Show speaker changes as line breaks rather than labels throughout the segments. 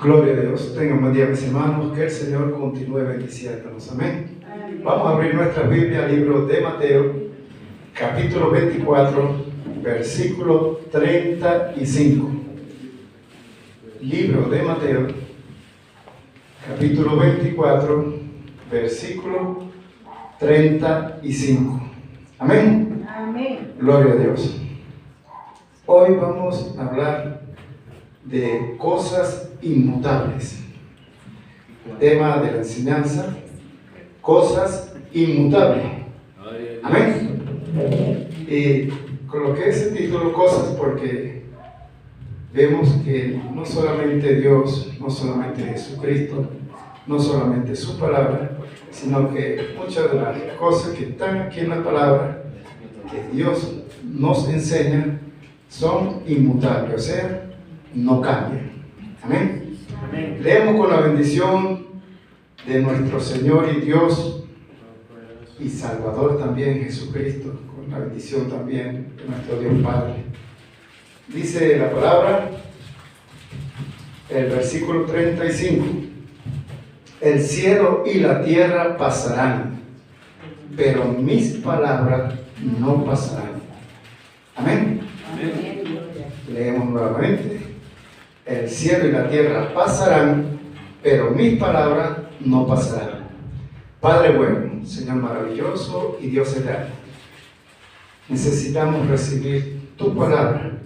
Gloria a Dios. Tengan buen día, mis hermanos. Que el Señor continúe bendiciéndonos. Amén. Vamos a abrir nuestra Biblia al libro de Mateo, capítulo 24, versículo 35. Libro de Mateo, capítulo 24, versículo 35. Amén.
Amén.
Gloria a Dios. Hoy vamos a hablar de cosas inmutables. Tema de la enseñanza: cosas inmutables. Amén. Y coloqué ese título, cosas, porque vemos que no solamente Dios, no solamente Jesucristo, no solamente su palabra, sino que muchas de las cosas que están aquí en la palabra, que Dios nos enseña, son inmutables, o sea, no cambian. Amén.
Amén.
Leemos con la bendición de nuestro Señor y Dios y Salvador también, Jesucristo, con la bendición también de nuestro Dios Padre. Dice la palabra, el versículo 35: el cielo y la tierra pasarán, pero mis palabras no pasarán. Amén.
Amén.
Leemos nuevamente: el cielo y la tierra pasarán, pero mis palabras no pasarán. Padre bueno, Señor maravilloso y Dios eterno, necesitamos recibir tu palabra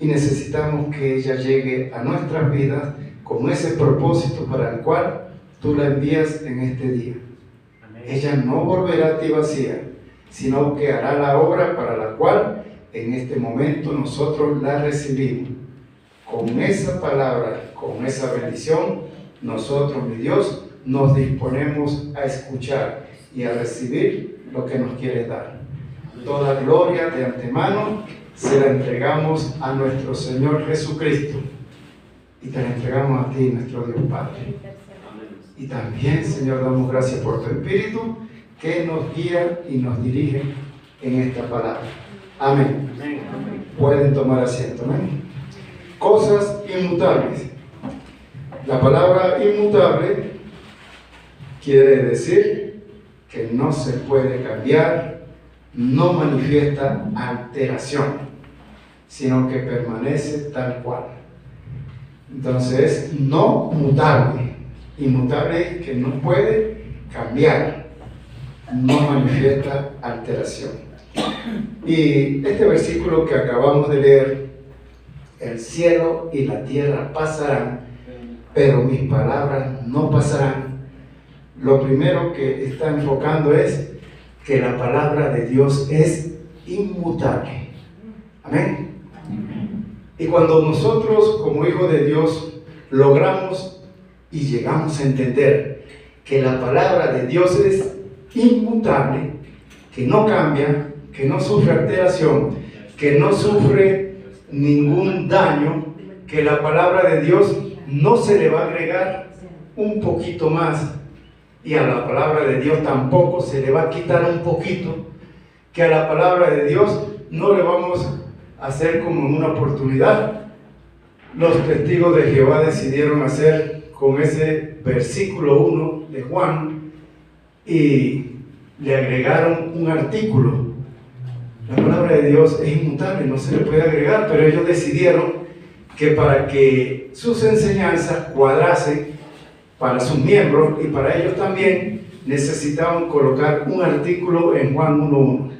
y necesitamos que ella llegue a nuestras vidas con ese propósito para el cual tú la envías en este día. Ella no volverá a ti vacía, sino que hará la obra para la cual en este momento nosotros la recibimos. Con esa palabra, con esa bendición, nosotros, mi Dios, nos disponemos a escuchar y a recibir lo que nos quieres dar. Toda gloria de antemano se la entregamos a nuestro Señor Jesucristo y te la entregamos a ti, nuestro Dios Padre. Y también, Señor, damos gracias por tu Espíritu que nos guía y nos dirige en esta palabra. Amén. Pueden tomar asiento. Amén. Cosas inmutables. La palabra inmutable quiere decir que no se puede cambiar, no manifiesta alteración, sino que permanece tal cual. Entonces, no mutable. Inmutable es que no puede cambiar, no manifiesta alteración. Y este versículo que acabamos de leer: el cielo y la tierra pasarán, pero mis palabras no pasarán. Lo primero que está enfocando es que la palabra de Dios es inmutable. Amén. Y cuando nosotros, como hijos de Dios, logramos y llegamos a entender que la palabra de Dios es inmutable, que no cambia, que no sufre alteración, que no sufre ningún daño, que la palabra de Dios no se le va a agregar un poquito más y a la palabra de Dios tampoco se le va a quitar un poquito, que a la palabra de Dios no le vamos a hacer como en una oportunidad. Los testigos de Jehová decidieron hacer con ese versículo 1 de Juan y le agregaron un artículo. La palabra de Dios es inmutable, no se le puede agregar, pero ellos decidieron que para que sus enseñanzas cuadrasen para sus miembros y para ellos también, necesitaban colocar un artículo en Juan 1.1.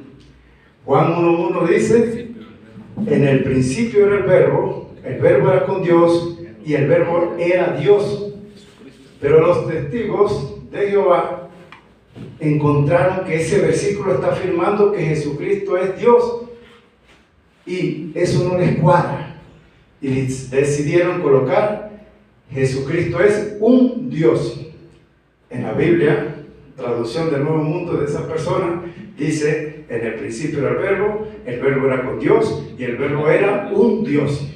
Juan 1.1 dice: en el principio era el verbo era con Dios y el verbo era Dios. Pero los testigos de Jehová encontraron que ese versículo está afirmando que Jesucristo es Dios y eso no les cuadra, y decidieron colocar: Jesucristo es un Dios. En la Biblia, traducción del Nuevo Mundo de esa persona, dice: en el principio era el verbo era con Dios y el verbo era un Dios.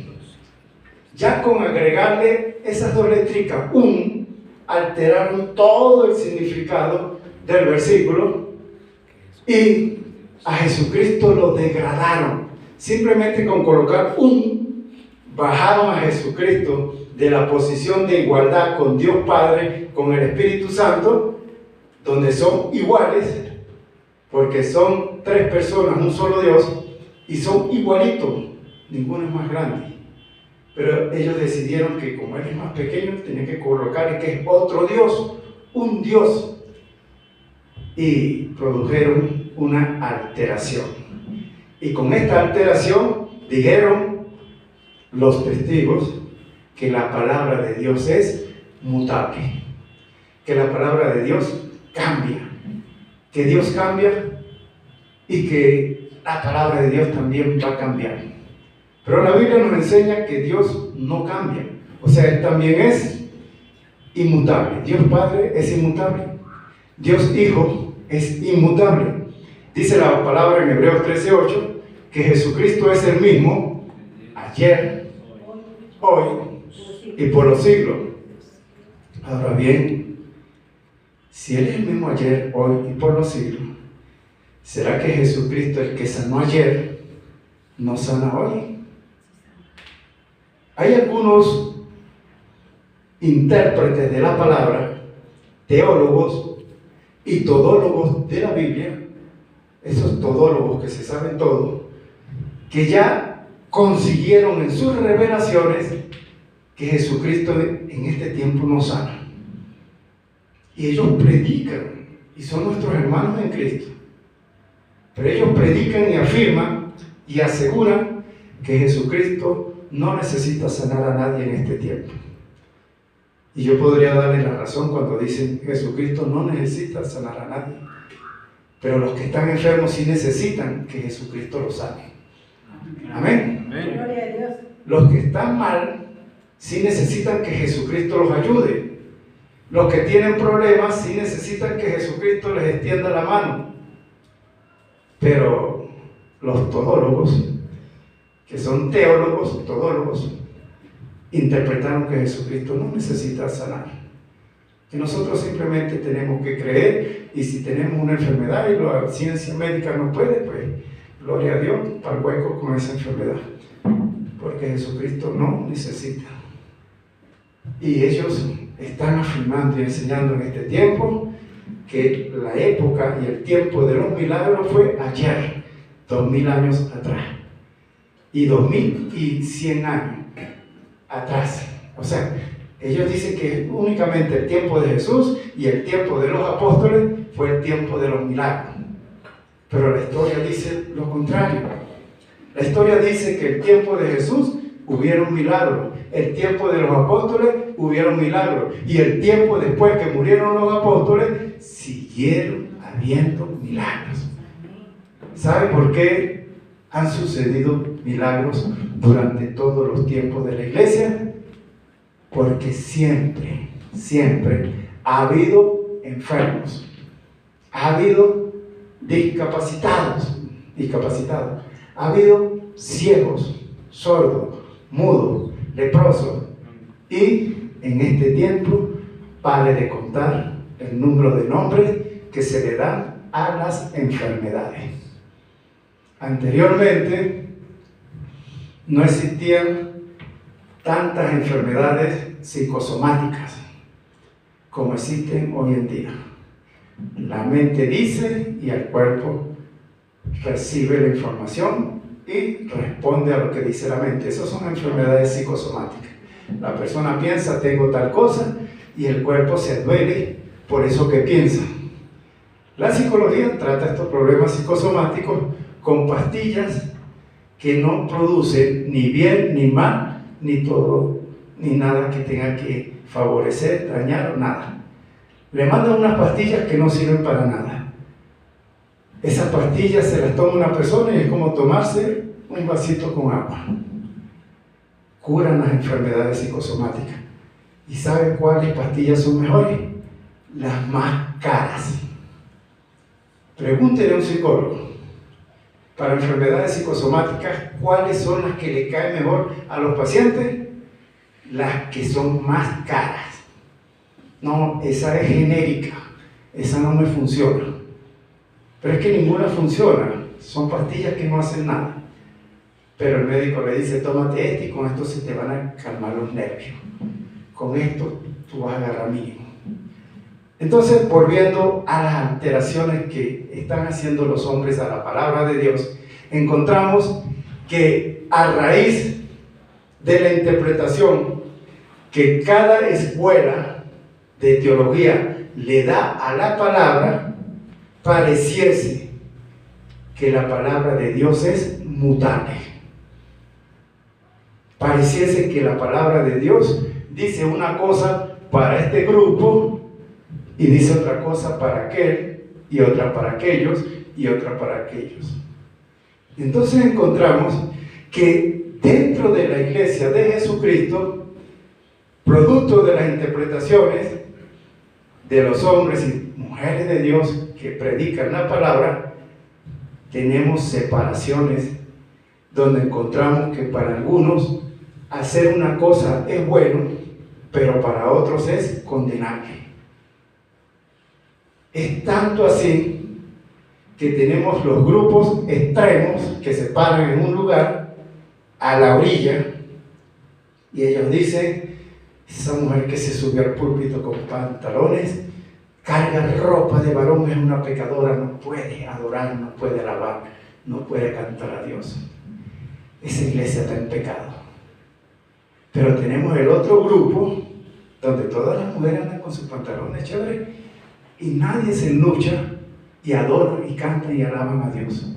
Ya con agregarle esas dos letricas, alteraron todo el significado del versículo y a Jesucristo lo degradaron. Simplemente con colocar bajaron a Jesucristo de la posición de igualdad con Dios Padre, con el Espíritu Santo, donde son iguales, porque son tres personas, un solo Dios, y son igualitos, ninguno es más grande. Pero ellos decidieron que como él es más pequeño, tenían que colocar que es otro Dios, un Dios, y produjeron una alteración. Y con esta alteración dijeron los testigos que la palabra de Dios es mutable, que la palabra de Dios cambia, que Dios cambia y que la palabra de Dios también va a cambiar. Pero la Biblia nos enseña que Dios no cambia, o sea, Él también es inmutable. Dios Padre es inmutable, Dios Hijo es inmutable. Dice la palabra en Hebreos 13:8 que Jesucristo es el mismo ayer, hoy y por los siglos. Ahora bien, si Él es el mismo ayer, hoy y por los siglos, ¿será que Jesucristo, el que sanó ayer, no sana hoy? Hay algunos intérpretes de la palabra, teólogos y todólogos de la Biblia, esos todólogos que se saben todo, que ya consiguieron en sus revelaciones que Jesucristo en este tiempo no sana. Y ellos predican, y son nuestros hermanos en Cristo, pero ellos predican y afirman y aseguran que Jesucristo no necesita sanar a nadie en este tiempo. Y yo podría darles la razón cuando dicen que Jesucristo no necesita sanar a nadie, pero los que están enfermos sí necesitan que Jesucristo los sane. Amén.
Gloria a Dios.
Los que están mal sí necesitan que Jesucristo los ayude. Los que tienen problemas sí necesitan que Jesucristo les extienda la mano. Pero los todólogos, que son teólogos, todólogos, interpretaron que Jesucristo no necesita sanar, que nosotros simplemente tenemos que creer, y si tenemos una enfermedad y la ciencia médica no puede, pues gloria a Dios para el hueco con esa enfermedad, porque Jesucristo no necesita. Y ellos están afirmando y enseñando en este tiempo que la época y el tiempo de los milagros fue ayer, 2000 años atrás, y 2100 años atrás. O sea, ellos dicen que únicamente el tiempo de Jesús y el tiempo de los apóstoles fue el tiempo de los milagros. Pero la historia dice lo contrario. La historia dice que el tiempo de Jesús hubieron milagros, el tiempo de los apóstoles hubieron milagros, y el tiempo después que murieron los apóstoles siguieron habiendo milagros. ¿Sabe por qué han sucedido milagros durante todos los tiempos de la iglesia? Porque siempre ha habido enfermos, ha habido discapacitados, ha habido ciegos, sordos, mudos, leprosos, y en este tiempo pare de contar el número de nombres que se le dan a las enfermedades. Anteriormente no existían tantas enfermedades psicosomáticas como existen hoy en día. La mente dice y el cuerpo recibe la información y responde a lo que dice la mente. Esas son enfermedades psicosomáticas. La persona piensa, tengo tal cosa, y el cuerpo se duele por eso que piensa. La psicología trata estos problemas psicosomáticos con pastillas que no producen ni bien ni mal, ni todo, ni nada que tenga que favorecer, dañar o nada. Le mandan unas pastillas que no sirven para nada. Esas pastillas se las toma una persona y es como tomarse un vasito con agua. Curan las enfermedades psicosomáticas. ¿Y saben cuáles pastillas son mejores? Las más caras. Pregúntele a un psicólogo. Para enfermedades psicosomáticas, ¿cuáles son las que le caen mejor a los pacientes? Las que son más caras. No, esa es genérica, esa no me funciona. Pero es que ninguna funciona, son pastillas que no hacen nada. Pero el médico le dice, tómate este y con esto se te van a calmar los nervios. con esto tú vas a agarrar mínimo. Entonces, volviendo a las alteraciones que están haciendo los hombres a la palabra de Dios, encontramos que a raíz de la interpretación que cada escuela de teología le da a la palabra, pareciese que la palabra de Dios es mutable. Pareciese que la palabra de Dios dice una cosa para este grupo y dice otra cosa para aquel, y otra para aquellos, y otra para aquellos. Entonces encontramos que dentro de la iglesia de Jesucristo, producto de las interpretaciones de los hombres y mujeres de Dios que predican la palabra, tenemos separaciones donde encontramos que para algunos hacer una cosa es bueno, pero para otros es condenable. Es tanto así que tenemos los grupos extremos que se paran en un lugar a la orilla y ellos dicen: esa mujer que se subió al púlpito con pantalones, carga ropa de varón, es una pecadora, no puede adorar, no puede alabar, no puede cantar a Dios. Esa iglesia está en pecado. Pero tenemos el otro grupo donde todas las mujeres andan con sus pantalones chéveres y nadie se lucha y adora y canta y alaban a Dios.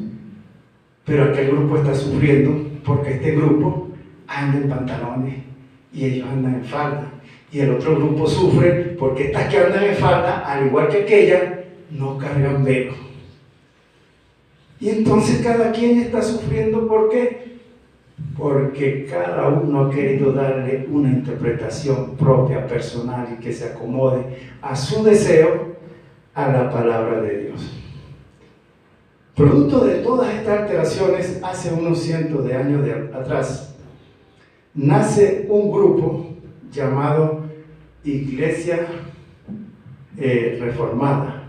Pero aquel grupo está sufriendo porque este grupo anda en pantalones y ellos andan en falda. Y el otro grupo sufre porque estas que andan en falda, al igual que aquella, no cargan velo. Y entonces cada quien está sufriendo. ¿Por qué? Porque cada uno ha querido darle una interpretación propia, personal, y que se acomode a su deseo a la palabra de Dios. Producto de todas estas alteraciones, hace unos cientos de años atrás, nace un grupo llamado Iglesia Reformada,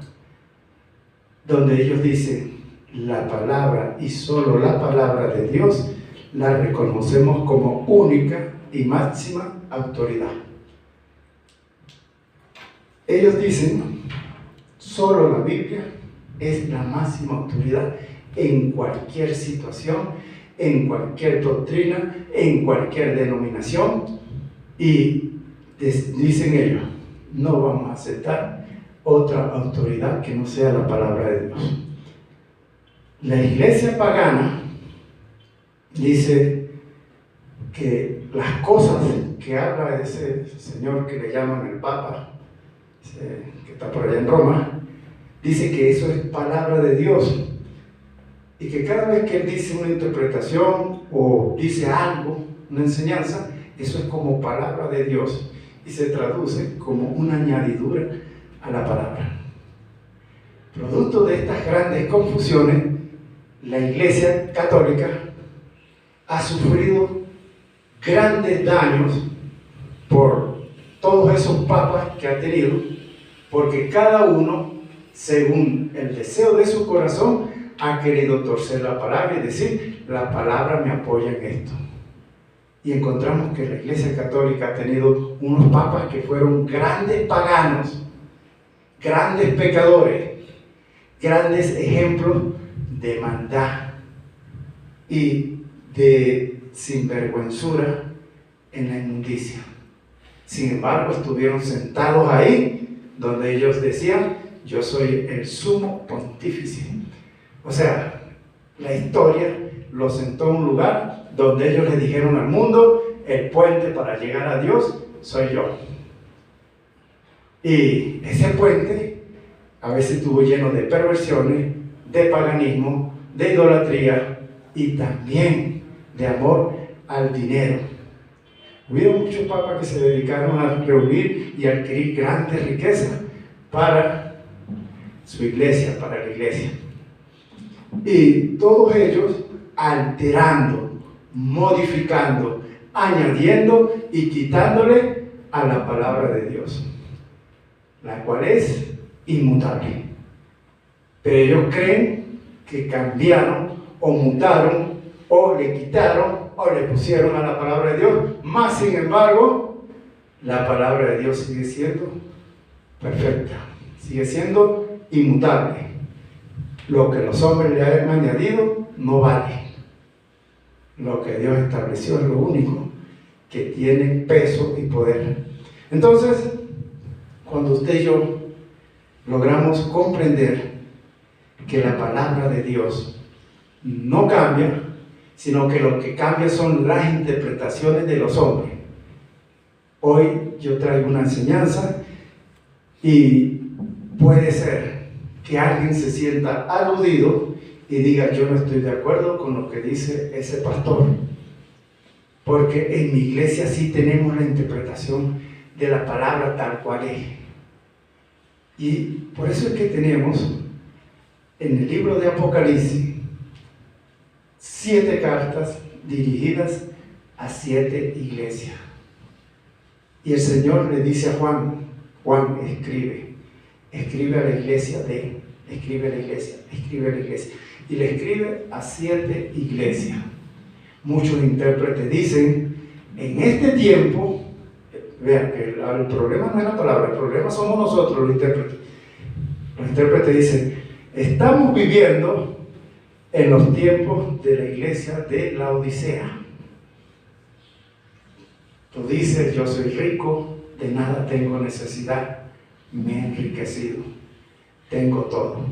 donde ellos dicen: la palabra y solo la palabra de Dios la reconocemos como única y máxima autoridad. Ellos dicen: solo la Biblia es la máxima autoridad en cualquier situación, en cualquier doctrina, en cualquier denominación. Y dicen ellos: no vamos a aceptar otra autoridad que no sea la palabra de Dios. La iglesia pagana dice que las cosas que habla ese señor que le llaman el Papa, que está por allá en Roma, dice que eso es palabra de Dios y que cada vez que él dice una interpretación o dice algo, una enseñanza, eso es como palabra de Dios y se traduce como una añadidura a la palabra. Producto de estas grandes confusiones, la Iglesia Católica ha sufrido grandes daños por todos esos papas que ha tenido, porque cada uno, según el deseo de su corazón, ha querido torcer la palabra y decir: la palabra me apoya en esto. Y encontramos que la Iglesia Católica ha tenido unos papas que fueron grandes paganos, grandes pecadores, grandes ejemplos de maldad y de sinvergüenzura en la inmundicia. Sin embargo, estuvieron sentados ahí donde ellos decían: yo soy el sumo pontífice. O sea, la historia los sentó en un lugar donde ellos le dijeron al mundo: el puente para llegar a Dios soy yo. Y ese puente a veces estuvo lleno de perversiones, de paganismo, de idolatría y también de amor al dinero. Hubieron muchos papas que se dedicaron a reunir y adquirir grandes riquezas para su iglesia, para la iglesia. Y todos ellos alterando, modificando, añadiendo y quitándole a la palabra de Dios, la cual es inmutable. Pero ellos creen que cambiaron o mutaron o le quitaron o le pusieron a la palabra de Dios. Más sin embargo, la palabra de Dios sigue siendo perfecta, sigue siendo inmutable. Lo que los hombres le han añadido no vale. Lo que Dios estableció es lo único que tiene peso y poder. Entonces, cuando usted y yo logramos comprender que la palabra de Dios no cambia, sino que lo que cambia son las interpretaciones de los hombres. Hoy yo traigo una enseñanza y puede ser que alguien se sienta aludido y diga: yo no estoy de acuerdo con lo que dice ese pastor, porque en mi iglesia sí tenemos la interpretación de la palabra tal cual es. Y por eso es que tenemos en el libro de Apocalipsis 7 cartas dirigidas a 7 iglesias. Y el Señor le dice a Juan: Juan, escribe a la iglesia escribe a la iglesia. Y le escribe a 7 iglesias. Muchos intérpretes dicen: en este tiempo, vean que el problema no es la palabra, el problema somos nosotros los intérpretes. Los intérpretes dicen: estamos viviendo en los tiempos de la iglesia de la Odisea. Tú dices: yo soy rico, de nada tengo necesidad, me he enriquecido, tengo todo.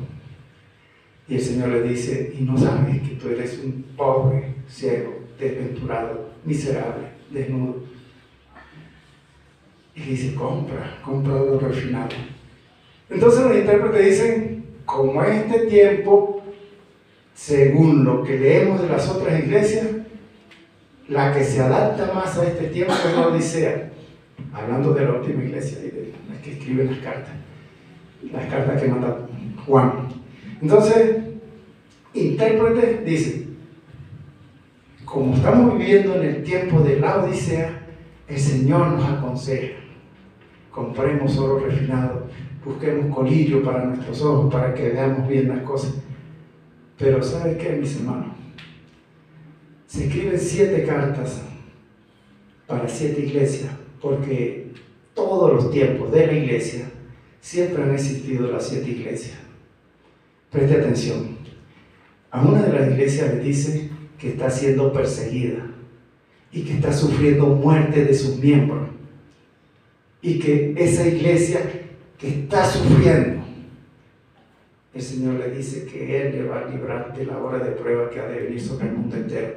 Y el Señor le dice: y no sabes que tú eres un pobre, ciego, desventurado, miserable, desnudo. Y dice: compra oro refinado. Entonces los intérpretes dicen: como este tiempo, según lo que leemos de las otras iglesias, la que se adapta más a este tiempo es la Odisea, hablando de la última iglesia y de las que escriben las cartas que manda Juan. Entonces, intérpretes dicen: como estamos viviendo en el tiempo de la Odisea, el Señor nos aconseja: compremos oro refinado, busquemos colirio para nuestros ojos, para que veamos bien las cosas. Pero ¿sabe qué, mis hermanos? Se escriben 7 cartas para 7 iglesias, porque todos los tiempos de la iglesia siempre han existido las 7 iglesias. Preste atención. A una de las iglesias le dice que está siendo perseguida y que está sufriendo muerte de sus miembros, y que esa iglesia que está sufriendo, el Señor le dice que Él le va a librar de la hora de prueba que ha de venir sobre el mundo entero.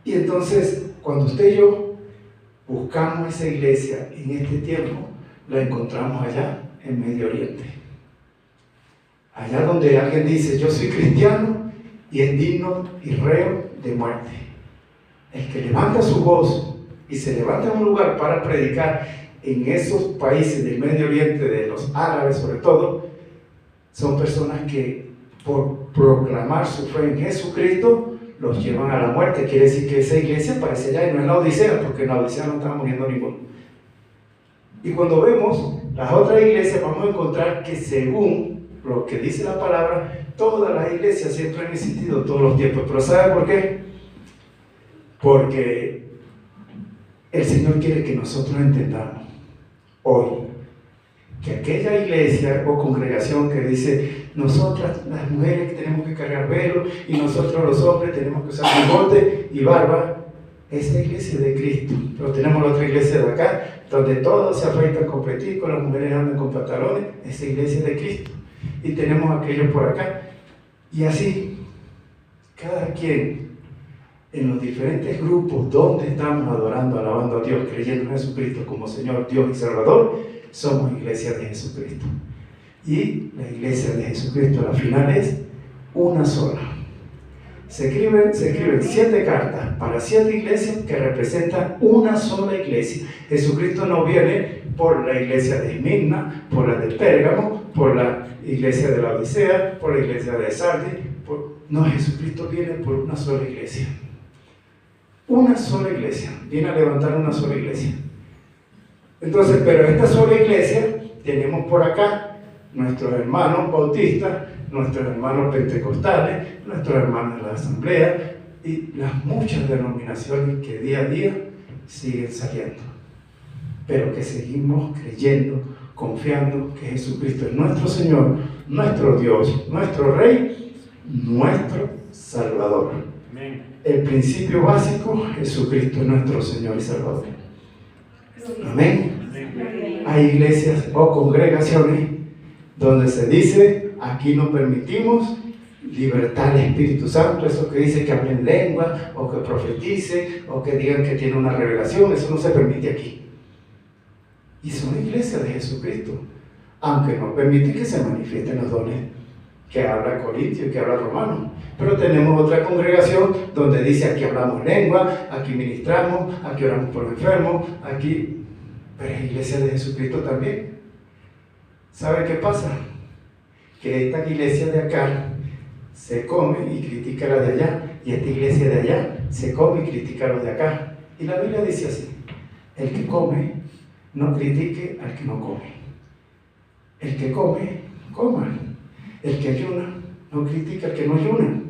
Y entonces, cuando usted y yo buscamos esa iglesia en este tiempo, la encontramos allá en Medio Oriente. Allá donde alguien dice: yo soy cristiano, y es digno y reo de muerte. El que levanta su voz y se levanta en un lugar para predicar en esos países del Medio Oriente, de los árabes sobre todo, son personas que por proclamar su fe en Jesucristo los llevan a la muerte. Quiere decir que esa iglesia parece allá y no es la Odisea, porque en la Odisea no estaba muriendo ninguno. Y cuando vemos las otras iglesias, vamos a encontrar que según lo que dice la palabra, todas las iglesias siempre han existido todos los tiempos. Pero ¿sabe por qué? Porque el Señor quiere que nosotros entendamos hoy que aquella iglesia o congregación que dice: nosotras las mujeres tenemos que cargar velo y nosotros los hombres tenemos que usar bigote y barba, esa iglesia de Cristo. Pero tenemos la otra iglesia de acá, donde todos se afeitan con peticos, las mujeres andan con pantalones, esa iglesia de Cristo. Y tenemos aquello por acá. Y así, cada quien en los diferentes grupos donde estamos adorando, alabando a Dios, creyendo en Jesucristo como Señor, Dios y Salvador, somos iglesia de Jesucristo. Y la iglesia de Jesucristo, a la final, es una sola. Se escriben 7 cartas para 7 iglesias que representan una sola iglesia. Jesucristo no viene por la iglesia de Esmirna, por la de Pérgamo, por la iglesia de la Odisea, por la iglesia de Sardis. No, Jesucristo viene por una sola iglesia. Una sola iglesia. Viene a levantar una sola iglesia. Entonces, pero esta sola iglesia, tenemos por acá nuestros hermanos bautistas, nuestros hermanos pentecostales, nuestros hermanos de la asamblea y las muchas denominaciones que día a día siguen saliendo. pero que seguimos creyendo, confiando que Jesucristo es nuestro Señor, nuestro Dios, nuestro Rey, nuestro Salvador. Amén. El principio básico, Jesucristo es nuestro Señor y Salvador. Amén. Amén. Hay iglesias o congregaciones donde se dice, aquí no permitimos libertad al Espíritu Santo, eso que dice que hablen lengua, o que profetice, o que digan que tiene una revelación, eso no se permite aquí. Y son iglesias de Jesucristo, aunque no permite que se manifiesten los dones que habla Corintio y que habla Romano. Pero tenemos otra congregación donde dice, aquí hablamos lengua, aquí ministramos, aquí oramos por los enfermos, aquí... Pero es iglesia de Jesucristo también. ¿Sabe qué pasa? Que esta iglesia de acá se come y critica a la de allá, y esta iglesia de allá se come y critica a los de acá. Y la Biblia dice así: el que come, no critique al que no come. El que come, coma. El que ayuna, no critica al que no ayuna.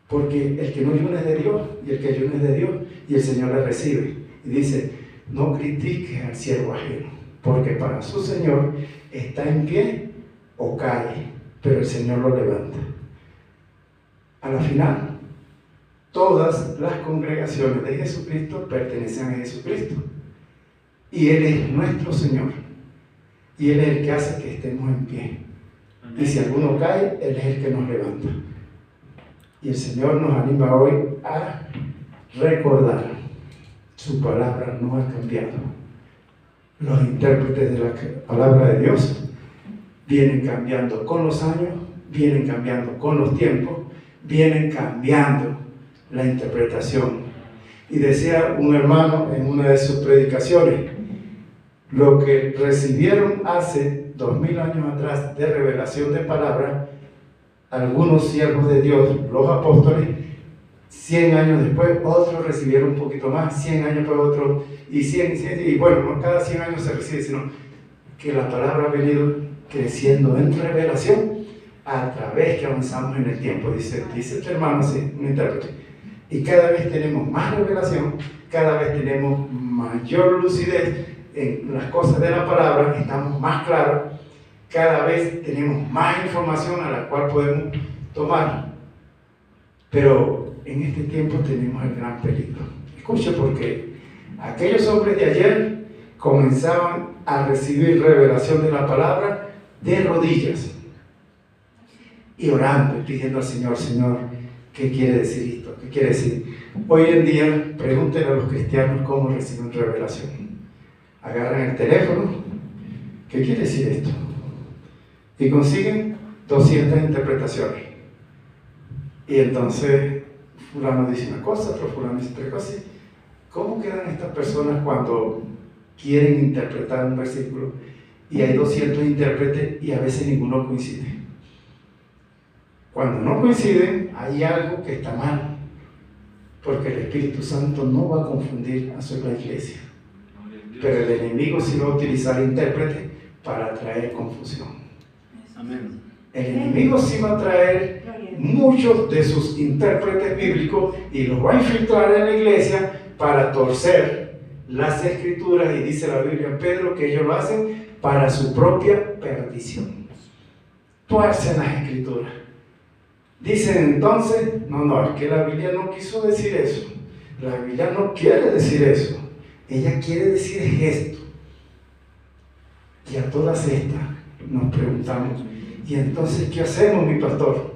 Porque el que no ayuna es de Dios, y el que ayuna es de Dios, y el Señor le recibe. Y dice, no critique al siervo ajeno, porque para su Señor está en pie o cae, pero el Señor lo levanta. A la final, todas las congregaciones de Jesucristo pertenecen a Jesucristo. Y Él es nuestro Señor. Y Él es el que hace que estemos en pie. Amén. Y si alguno cae, Él es el que nos levanta. Y el Señor nos anima hoy a recordar. Su palabra no ha cambiado. Los intérpretes de la palabra de Dios vienen cambiando con los años, vienen cambiando con los tiempos, vienen cambiando la interpretación. Y decía un hermano en una de sus predicaciones, lo que recibieron hace 2000 años atrás de revelación de palabra, algunos siervos de Dios, los apóstoles, 100 años después, otros recibieron un poquito más, 100 años después otros, y 100, y bueno, no cada 100 años se recibe, sino que la palabra ha venido creciendo en revelación a través que avanzamos en el tiempo, dice este hermano, sí, un intérprete. Y cada vez tenemos más revelación, cada vez tenemos mayor lucidez en las cosas de la palabra, estamos más claros, cada vez tenemos más información a la cual podemos tomar. Pero en este tiempo tenemos el gran peligro. Escuche, porque aquellos hombres de ayer comenzaban a recibir revelación de la palabra de rodillas y orando y pidiendo al Señor, Señor, ¿qué quiere decir esto? ¿Qué quiere decir? Hoy en día, pregúntenle a los cristianos cómo reciben revelación. Agarran el teléfono, ¿qué quiere decir esto? Y consiguen 200 interpretaciones. Y entonces, fulano dice una cosa, otro fulano dice otra cosa. ¿Cómo quedan estas personas cuando quieren interpretar un versículo y hay 200 intérpretes y a veces ninguno coincide? Cuando no coinciden, hay algo que está mal, porque el Espíritu Santo no va a confundir a su iglesia, pero el enemigo sí va a utilizar intérpretes para traer confusión. Amén. El enemigo sí va a traer muchos de sus intérpretes bíblicos y los va a infiltrar en la iglesia para torcer las escrituras, y dice la Biblia en Pedro que ellos lo hacen para su propia perdición. Tuercen las escrituras. Dicen entonces, no, es que la Biblia no quiso decir eso. La Biblia no quiere decir eso. Ella quiere decir esto. Y a todas estas nos preguntamos, ¿y entonces qué hacemos, mi pastor?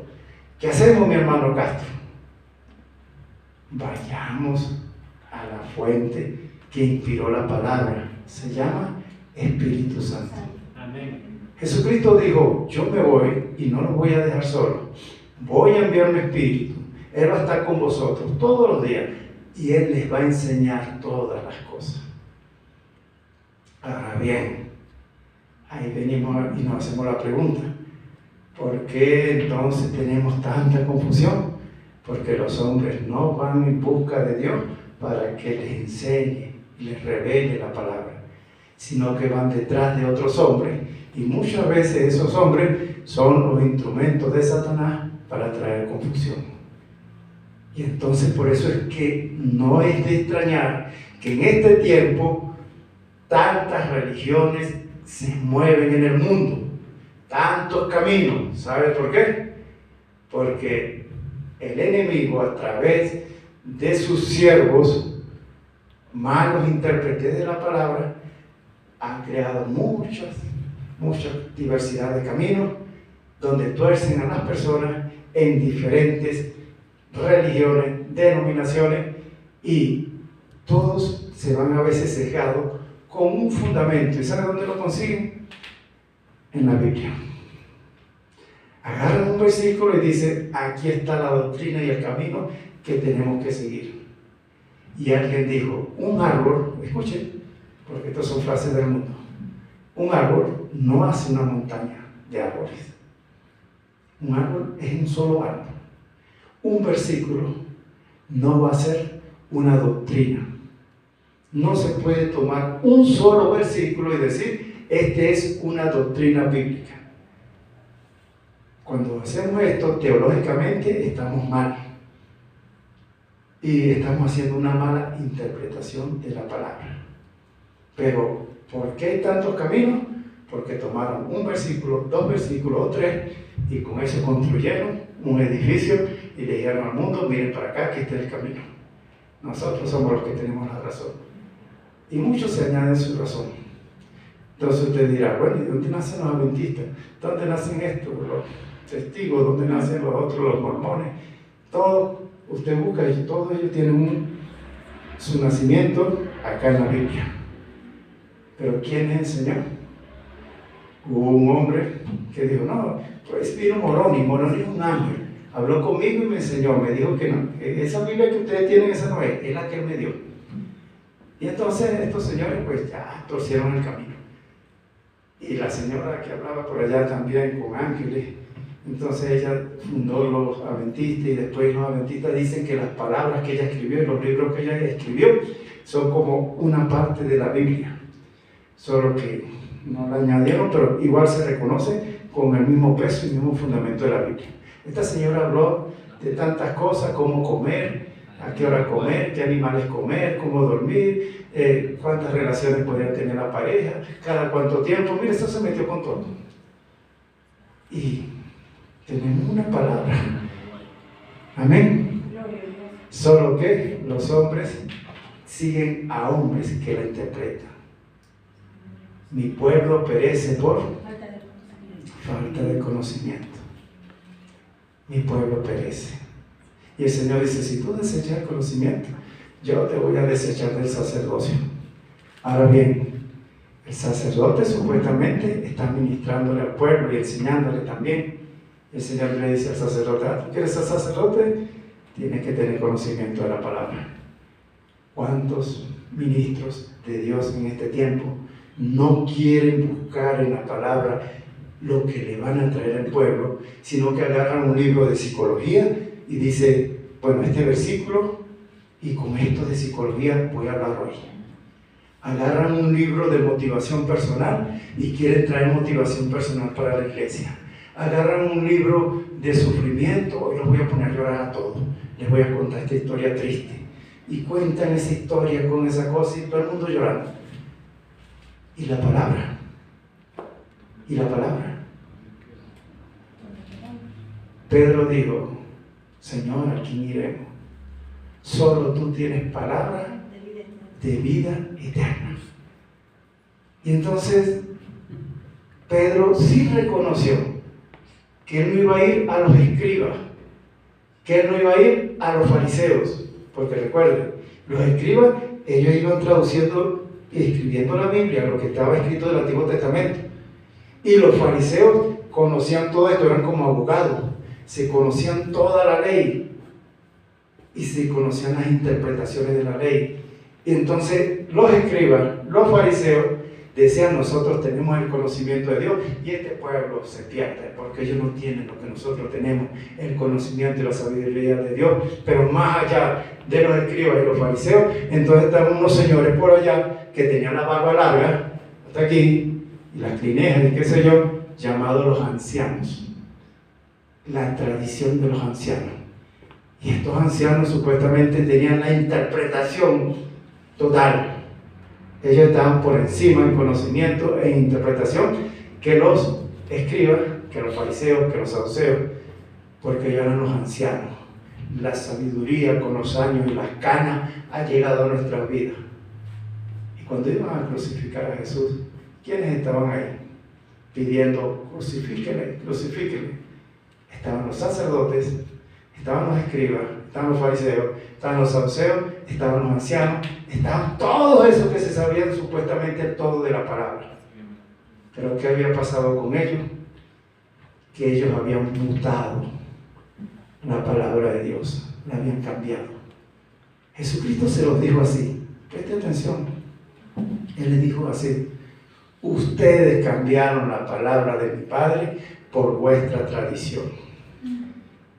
¿Qué hacemos, mi hermano Castro? Vayamos a la fuente que inspiró la palabra. Se llama Espíritu Santo. Amén. Jesucristo dijo, yo me voy y no los voy a dejar solos. Voy a enviar mi Espíritu. Él va a estar con vosotros todos los días y Él les va a enseñar todas las cosas. Ahora bien, ahí venimos y nos hacemos la pregunta, ¿por qué entonces tenemos tanta confusión? Porque los hombres no van en busca de Dios para que les enseñe y les revele la palabra, sino que van detrás de otros hombres, y muchas veces esos hombres son los instrumentos de Satanás para traer confusión. Y entonces por eso es que no es de extrañar que en este tiempo tantas religiones se mueven en el mundo, tantos caminos. ¿Sabe por qué? Porque el enemigo, a través de sus siervos, malos intérpretes de la palabra, han creado mucha diversidad de caminos donde tuercen a las personas en diferentes religiones, denominaciones, y todos se van a veces cegados con un fundamento. ¿Y sabe dónde lo consiguen? En la Biblia. Agarran un versículo y dicen: aquí está la doctrina y el camino que tenemos que seguir. Y alguien dijo: un árbol, escuchen, porque estas son frases del mundo, un árbol no hace una montaña de árboles. Un árbol es un solo árbol. Un versículo no va a ser una doctrina. No se puede tomar un solo versículo y decir: este es una doctrina bíblica. Cuando hacemos esto, teológicamente estamos mal. Y estamos haciendo una mala interpretación de la palabra. Pero, ¿por qué hay tantos caminos? Porque tomaron un versículo, dos versículos o tres, y con eso construyeron un edificio y le dijeron al mundo: miren para acá, que este es el camino. Nosotros somos los que tenemos la razón. Y muchos se añaden su razón. Entonces usted dirá: bueno, ¿y dónde nacen los adventistas? ¿Dónde nacen estos, los testigos? ¿Dónde nacen los otros, los mormones? Todos, usted busca y todos ellos tienen su nacimiento acá en la Biblia. Pero ¿quién les enseñó? Hubo un hombre que dijo: no, pues vino Moroni es un ángel, habló conmigo y me enseñó, me dijo que no, esa Biblia que ustedes tienen, esa no es la que él me dio. Y entonces estos señores pues ya torcieron el camino. Y la señora que hablaba por allá también con ángeles, entonces ella fundó los adventistas, y después los adventistas dicen que las palabras que ella escribió y los libros que ella escribió son como una parte de la Biblia, solo que no la añadieron, pero igual se reconoce con el mismo peso y el mismo fundamento de la Biblia. Esta señora habló de tantas cosas: cómo comer, a qué hora comer, qué animales comer, cómo dormir, cuántas relaciones podría tener la pareja, cada cuánto tiempo. Mire, esto se metió con todo. Y tenemos una palabra. Amén. Solo que los hombres siguen a hombres que la interpretan. Mi pueblo perece por falta de conocimiento. Mi pueblo perece. Y el Señor dice: si tú desechas el conocimiento, yo te voy a desechar del sacerdocio. Ahora bien, el sacerdote supuestamente está ministrándole al pueblo y enseñándole también. El Señor le dice al sacerdote: ¿tú quieres ser sacerdote? Tienes que tener conocimiento de la palabra. ¿Cuántos ministros de Dios en este tiempo no quieren buscar en la palabra lo que le van a traer al pueblo, sino que agarran un libro de psicología y dice: bueno, este versículo, y con esto de psicología voy a hablar hoy? Agarran un libro de motivación personal y quieren traer motivación personal para la iglesia. Agarran un libro de sufrimiento: hoy los voy a poner a llorar a todos, les voy a contar esta historia triste, y cuentan esa historia con esa cosa y todo el mundo llorando. Y la palabra, Pedro dijo: Señor, ¿a quién iremos? Solo tú tienes palabra de vida eterna. Y entonces Pedro sí reconoció que él no iba a ir a los escribas, que él no iba a ir a los fariseos, porque recuerden, los escribas, ellos iban traduciendo y escribiendo la Biblia, lo que estaba escrito del Antiguo Testamento, y los fariseos conocían todo esto, eran como abogados, se conocían toda la ley y se conocían las interpretaciones de la ley. Y entonces los escribas, los fariseos decían: nosotros tenemos el conocimiento de Dios, y este pueblo se pierde porque ellos no tienen lo que nosotros tenemos, el conocimiento y la sabiduría de Dios. Pero más allá de los escribas y los fariseos, entonces estaban unos señores por allá que tenían la barba larga hasta aquí y las clinejas y qué sé yo, llamados los ancianos, la tradición de los ancianos. Y estos ancianos supuestamente tenían la interpretación total. Ellos estaban por encima en conocimiento e interpretación que los escribas, que los fariseos, que los saduceos, porque ellos eran los ancianos. La sabiduría con los años y las canas ha llegado a nuestras vidas. Y cuando iban a crucificar a Jesús, ¿quiénes estaban ahí? Pidiendo, crucifíquenle, crucifíquenle. Estaban los sacerdotes, estaban los escribas, estaban los fariseos, estaban los saduceos, estaban los ancianos, estaban todos esos que se sabían supuestamente todo de la palabra. Pero ¿qué había pasado con ellos? Que ellos habían mutado la palabra de Dios, la habían cambiado. Jesucristo se los dijo así, preste atención, Él les dijo así: ustedes cambiaron la palabra de mi Padre por vuestra tradición.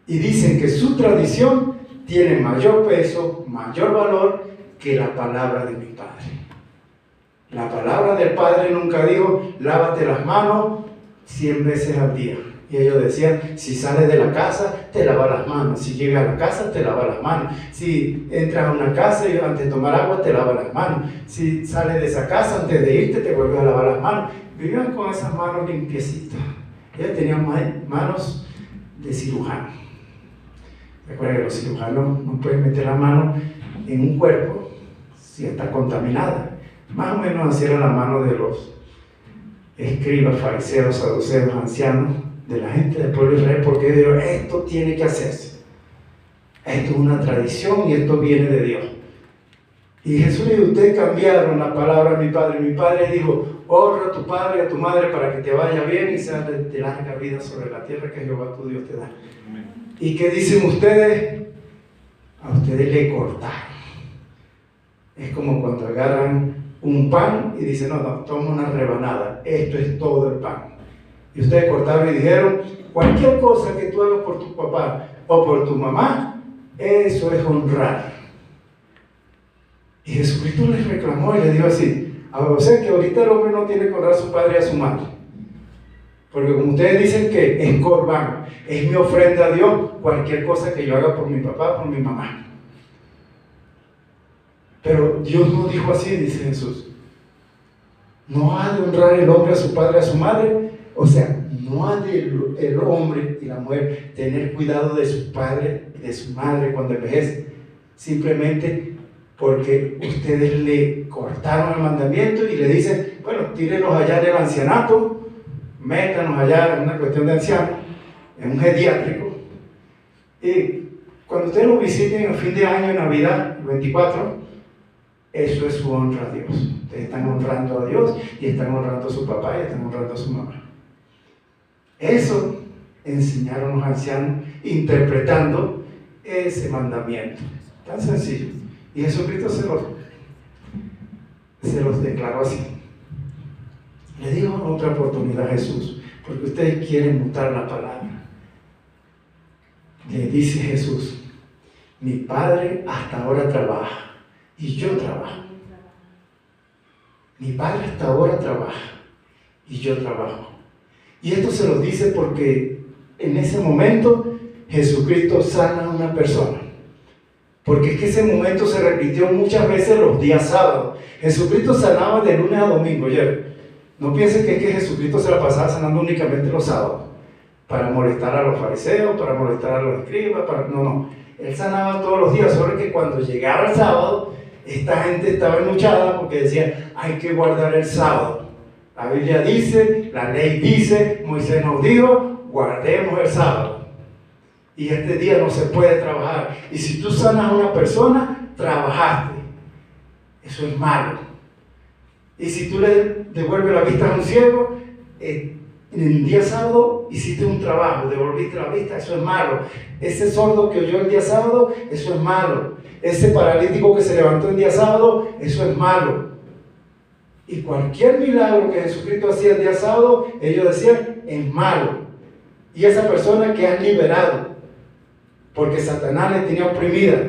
Y dicen que su tradición tiene mayor peso, mayor valor que la palabra de mi Padre. La palabra del Padre nunca dijo, lávate las manos 100 veces al día. Y ellos decían, si sales de la casa, te lavas las manos. Si llegas a la casa, te lavas las manos. Si entras a una casa y antes de tomar agua, te lavas las manos. Si sales de esa casa, antes de irte, te vuelves a lavar las manos. Vivían con esas manos limpiecitas. Ellos tenían manos de cirujano. Recuerden que los cirujanos no pueden meter la mano en un cuerpo si está contaminada. Más o menos así era la mano de los escribas, fariseos, saduceos, ancianos, de la gente del pueblo de Israel, porque dijeron, esto tiene que hacerse. Esto es una tradición y esto viene de Dios. Y Jesús le dijo, ustedes cambiaron la palabra de mi Padre. Mi Padre dijo, honra a tu padre y a tu madre para que te vaya bien y sea de larga vida sobre la tierra que Jehová tu Dios te da. ¿Y qué dicen ustedes? A ustedes le cortaron. Es como cuando agarran un pan y dicen, no, toma una rebanada, esto es todo el pan. Y ustedes cortaron y dijeron, cualquier cosa que tú hagas por tu papá o por tu mamá, eso es honrar. Y Jesucristo les reclamó y les dijo así, o sea que ahorita el hombre no tiene que honrar a su padre y a su madre. Porque como ustedes dicen que es corbán, es mi ofrenda a Dios, cualquier cosa que yo haga por mi papá, por mi mamá. Pero Dios no dijo así, dice Jesús. No ha de honrar el hombre a su padre y a su madre. O sea, no ha de el hombre y la mujer tener cuidado de su padre y de su madre cuando envejece. Simplemente porque ustedes le cortaron el mandamiento y le dicen, bueno, tírenlos allá del ancianato, métanos allá en una cuestión de ancianos, en un geriátrico. Y cuando ustedes lo visiten en fin de año, en Navidad, el 24, eso es su honra a Dios. Ustedes están honrando a Dios y están honrando a su papá y están honrando a su mamá. Eso enseñaron los ancianos interpretando ese mandamiento. Tan sencillo. Y Jesucristo se los declaró así. Le dijo en otra oportunidad a Jesús, porque ustedes quieren mutar la palabra. Le dice Jesús, mi Padre hasta ahora trabaja y yo trabajo. Mi Padre hasta ahora trabaja y yo trabajo. Y esto se lo dice porque en ese momento Jesucristo sana a una persona. Porque es que ese momento se repitió muchas veces los días sábados. Jesucristo sanaba de lunes a domingo. Oye, no piensen que es que Jesucristo se la pasaba sanando únicamente los sábados para molestar a los fariseos, para molestar a los escribas, no. Él sanaba todos los días, solo que cuando llegaba el sábado, esta gente estaba enluchada porque decía, hay que guardar el sábado. La Biblia dice, la ley dice, Moisés nos dijo, guardemos el sábado. Y este día no se puede trabajar. Y si tú sanas a una persona, trabajaste. Eso es malo. Y si tú le devuelves la vista a un ciego, en el día sábado hiciste un trabajo, devolviste la vista, eso es malo. Ese sordo que oyó el día sábado, eso es malo. Ese paralítico que se levantó el día sábado, eso es malo. Y cualquier milagro que Jesucristo hacía el día sábado, ellos decían, es malo. Y esa persona que has liberado, porque Satanás le tenía oprimida,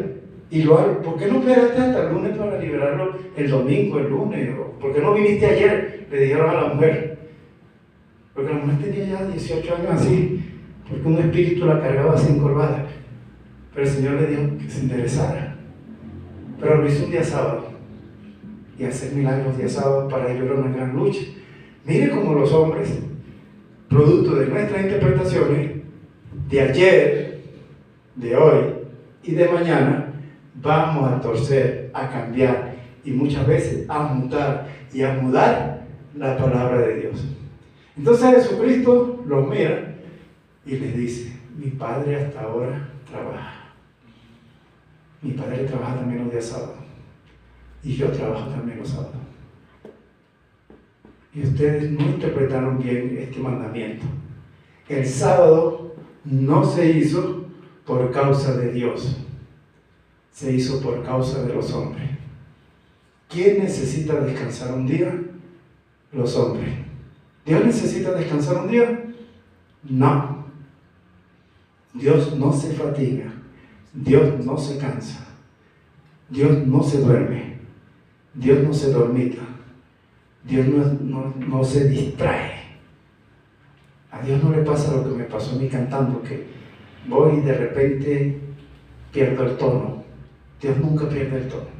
y ¿por qué no esperaste hasta el lunes para liberarlo el domingo, el lunes? ¿Por qué no viniste ayer? Le dijeron a la mujer. Porque la mujer tenía ya 18 años así, porque un espíritu la cargaba así encorvada. Pero el Señor le dijo que se interesara. Pero lo hizo un día sábado. y hacer milagros día sábado, para ellos era una gran lucha. Mire cómo los hombres, producto de nuestras interpretaciones, de ayer, de hoy y de mañana, vamos a torcer, a cambiar y muchas veces a mutar y a mudar la palabra de Dios. Entonces Jesucristo los mira y les dice: mi Padre hasta ahora trabaja. Mi Padre trabaja también los días sábados. Y yo trabajo también los sábados. Y ustedes no interpretaron bien este mandamiento. El sábado no se hizo por causa de Dios. Se hizo por causa de los hombres. ¿Quién necesita descansar un día? Los hombres. ¿Dios necesita descansar un día? No. Dios no se fatiga. Dios no se cansa. Dios no se duerme. Dios no se dormita. Dios no se distrae. A Dios no le pasa lo que me pasó a mí cantando, que voy y de repente pierdo el tono. Dios nunca pierde el tono.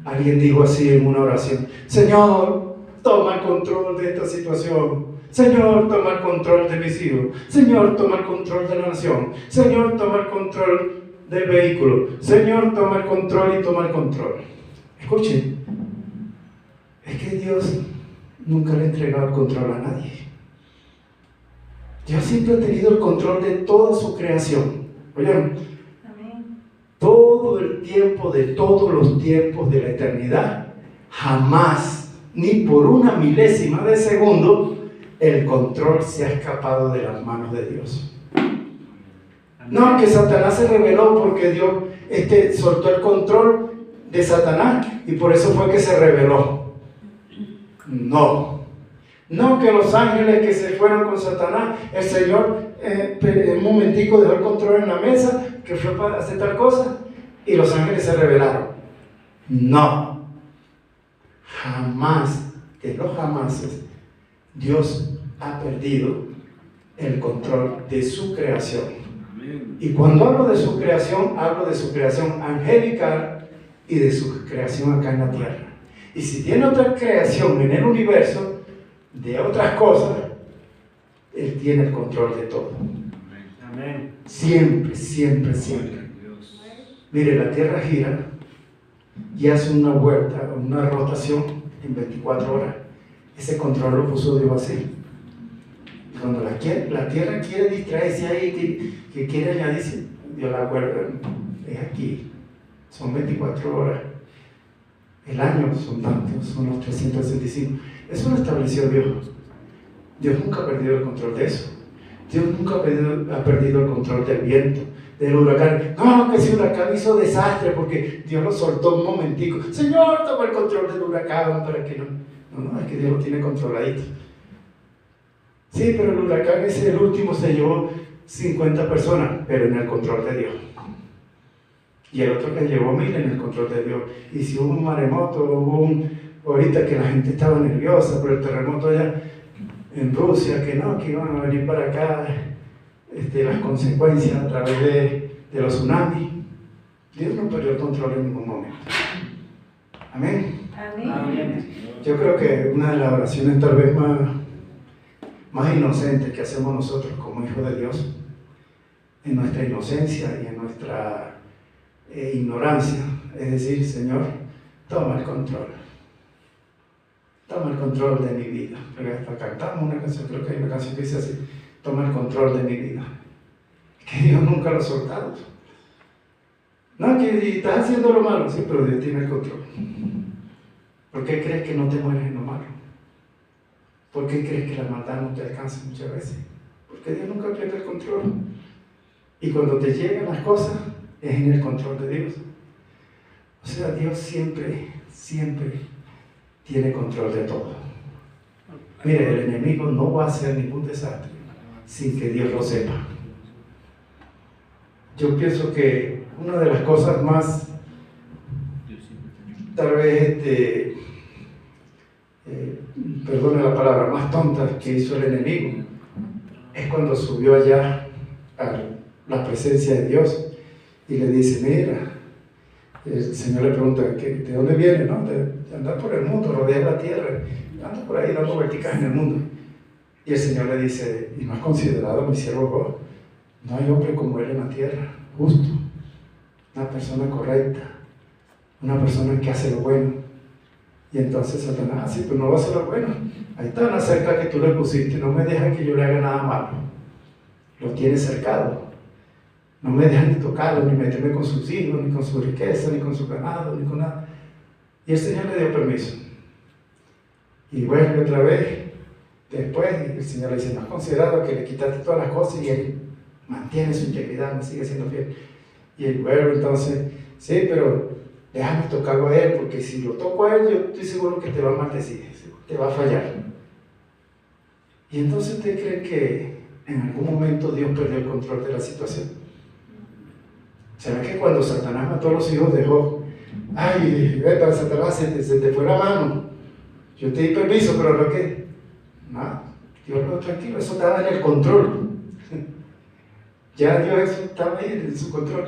Alguien dijo así en una oración: Señor, toma el control de esta situación. Señor, toma el control de mis hijos. Señor, toma el control de la nación. Señor, toma el control del vehículo. Señor, toma el control y toma el control. Escuchen, es que Dios nunca le ha entregado el control a nadie. Dios siempre ha tenido el control de toda su creación. ¿Oyeron? Amén. Todo el tiempo, de todos los tiempos de la eternidad, jamás, ni por una milésima de segundo, el control se ha escapado de las manos de Dios. No, que Satanás se rebeló porque Dios soltó el control de Satanás y por eso fue que se rebeló. No, que los ángeles que se fueron con Satanás, el Señor un momentico dejó el control en la mesa, que fue para hacer tal cosa, y los ángeles se rebelaron. No, jamás, de los jamases, Dios ha perdido el control de su creación. Y cuando hablo de su creación, hablo de su creación angelical y de su creación acá en la tierra. Y si tiene otra creación en el universo, de otras cosas, Él tiene el control de todo. Amén. Siempre, siempre, siempre. Mire, la tierra gira y hace una vuelta, una rotación en 24 horas. Ese control lo puso Dios así. Y cuando la tierra quiere distraerse ahí, que quiere añadirse, Dios la vuelve. Es aquí. Son 24 horas. El año son tantos, son los 365. Eso lo estableció Dios. Dios nunca ha perdido el control de eso. Dios nunca ha perdido el control del viento, del huracán. No, que ese huracán hizo desastre porque Dios lo soltó un momentico. Señor, toma el control del huracán para que no. No, es que Dios lo tiene controladito. Sí, pero el huracán ese, el último, se llevó 50 personas, pero en el control de Dios. Y el otro que llevó 1000 en el control de Dios. Y si hubo un maremoto, ahorita que la gente estaba nerviosa por el terremoto allá en Rusia, que iban a venir para acá, las consecuencias a través de los tsunamis. Dios no perdió el control en ningún momento. Amén. Amén. Yo creo que una de las oraciones tal vez más inocentes que hacemos nosotros como hijos de Dios, en nuestra inocencia y en nuestra ignorancia, es decir: Señor, toma el control. Toma el control de mi vida. Porque hasta cantamos una canción, creo que hay una canción que dice así: toma el control de mi vida. Que Dios nunca lo ha soltado. No, que estás haciendo lo malo, sí, pero Dios tiene el control. ¿Por qué crees que no te mueres en lo malo? ¿Por qué crees que la maldad no te alcanza muchas veces? Porque Dios nunca pierde el control. Y cuando te llegan las cosas, es en el control de Dios. O sea, Dios siempre, siempre tiene control de todo. Mire, el enemigo no va a hacer ningún desastre sin que Dios lo sepa. Yo pienso que una de las cosas más, tal vez, perdone la palabra, más tontas que hizo el enemigo, es cuando subió allá a la presencia de Dios y le dice: mira, El Señor le pregunta, ¿de dónde viene? ¿No? De andar por el mundo, rodear la tierra, anda por ahí dando vuelticas en el mundo. Y el Señor le dice, ¿y no has considerado a mi siervo Job? No hay hombre como él en la tierra, justo, una persona correcta, una persona que hace lo bueno. Y entonces Satanás, sí, pero no va a hacer lo bueno. Ahí está una cerca que tú le pusiste, no me dejan que yo le haga nada malo. Lo tiene cercado. No me dejan ni tocarlo, ni meterme con sus hijos, ni con su riqueza, ni con su ganado, ni con nada. Y el Señor le dio permiso. Y vuelve otra vez. Después el Señor le dice, ¿no has considerado que le quitaste todas las cosas? Y él mantiene su integridad, me sigue siendo fiel. Y él vuelve entonces, sí, pero déjame tocarlo a él, porque si lo toco a él, yo estoy seguro que te va a maldecir, te va a fallar. Y entonces ¿usted cree que en algún momento Dios perdió el control de la situación? ¿Será que cuando Satanás mató a los hijos de Job, ay, para Satanás se te fue la mano, yo te di permiso, pero lo que, no, Dios lo tranquilo, eso estaba en el control, ya Dios estaba ahí en su control,